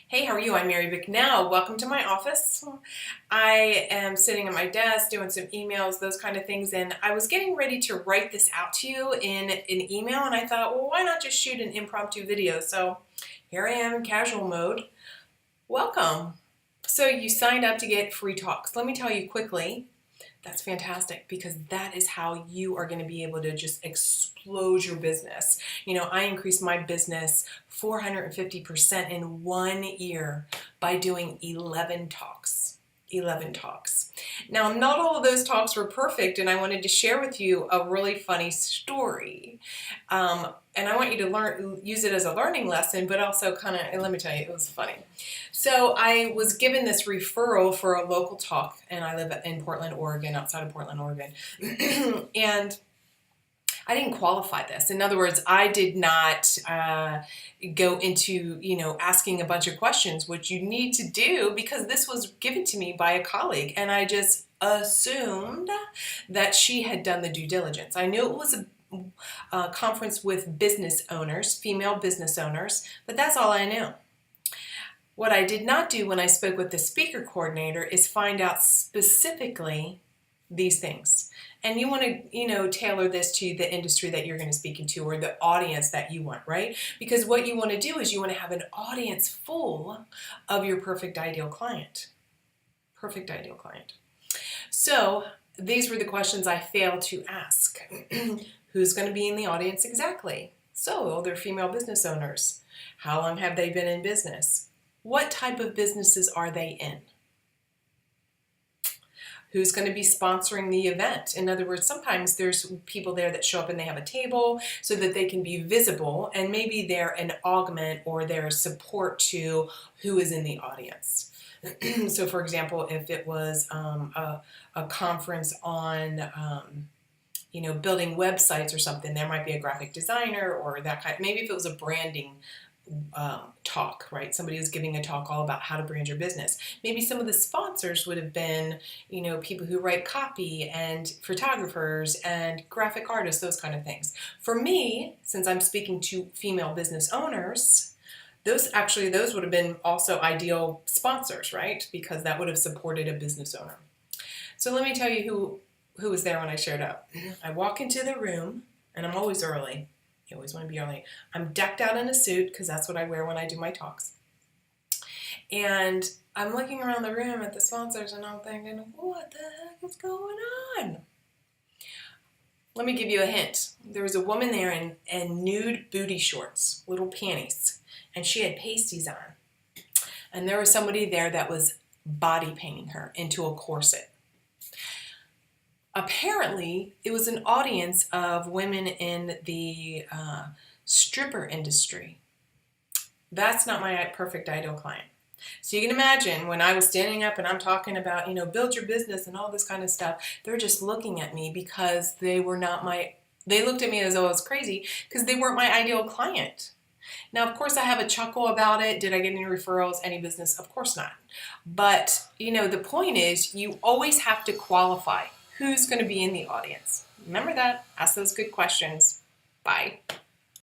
Hey, how are you? I'm Mary Bicknell. Welcome to my office. I am sitting at my desk doing some emails, those kind of things, and I was getting ready to write this out to you in an email, and I thought, well, why not just shoot an impromptu video? So here I am in casual mode. Welcome. So you signed up to get free talks. Let me tell you quickly, that's fantastic because that is how you are going to be able to just explode your business. I increased my business 450% in 1 year by doing 11 talks. 11 talks. Now, not all of those talks were perfect, and I wanted to share with you a really funny story. And I want you to use it as a learning lesson, but also let me tell you, it was funny. So I was given this referral for a local talk, and I live in Portland, Oregon, outside of Portland, Oregon. And I didn't qualify this. In other words, I did not go into, asking a bunch of questions, which you need to do because this was given to me by a colleague, and I just assumed that she had done the due diligence. I knew it was a conference with business owners, female business owners, but that's all I knew. What I did not do when I spoke with the speaker coordinator is find out specifically these things. And you want to, tailor this to the industry that you're going to speak into or the audience that you want, right? Because what you want to do is you want to have an audience full of your perfect ideal client. Perfect ideal client. So these were the questions I failed to ask. Who's going to be in the audience exactly? So they're female business owners. How long have they been in business? What type of businesses are they in? Who's going to be sponsoring the event? In other words, sometimes there's people there that show up and they have a table so that they can be visible, and maybe they're an augment or they're support to who is in the audience. So for example, if it was a conference on building websites or something, there might be a graphic designer or that kind. Maybe if it was a branding talk, right? Somebody was giving a talk all about how to brand your business. Maybe some of the sponsors would have been, people who write copy and photographers and graphic artists, those kind of things. For me, since I'm speaking to female business owners, those would have been also ideal sponsors, right? Because that would have supported a business owner. So let me tell you who was there when I showed up. I walk into the room, and I'm always early. You always want to be early. I'm decked out in a suit because that's what I wear when I do my talks. And I'm looking around the room at the sponsors and I'm thinking, what the heck is going on? Let me give you a hint. There was a woman there in nude booty shorts, little panties, and she had pasties on. And there was somebody there that was body painting her into a corset. Apparently, it was an audience of women in the stripper industry. That's not my perfect ideal client. So you can imagine when I was standing up and I'm talking about, build your business and all this kind of stuff, they're just looking at me because they looked at me as though I was crazy because they weren't my ideal client. Now, of course, I have a chuckle about it. Did I get any referrals, any business? Of course not. But, the point is you always have to qualify who's going to be in the audience. Remember that. Ask those good questions. Bye.